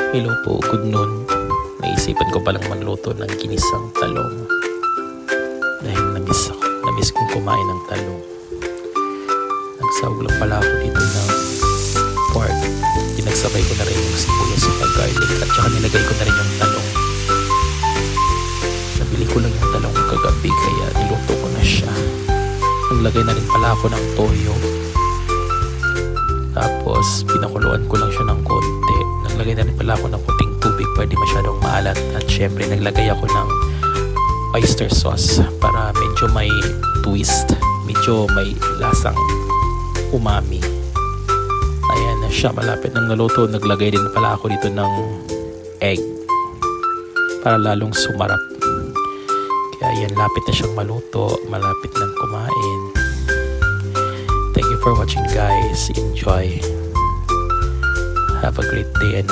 Hello po, good noon. Naisipan ko palang magluto ng ginisang talong. Dahil namiss kong kumain ng talong. Nagsawag lang pala ako dito ng pork. Pinagsabay ko na rin yung sibuyas at garlic at saka nilagay ko na rin yung talong. Nabili ko lang yung talong kagabi kaya niluto ko na siya. Naglagay na rin pala ako ng toyo. Tapos pinakuluan ko lang siya ng konti. Naglagay na rin pala ako ng puting tubig para di masyadong maalat. At syempre naglagay ako ng oyster sauce para medyo may twist, medyo may lasang umami. Ayan na siya, malapit ng naluto. Naglagay din pala ako dito ng egg para lalong sumarap. Kaya yan, lapit na siyang maluto, malapit nang kumain. Thank you for watching guys. Enjoy. Have a great day and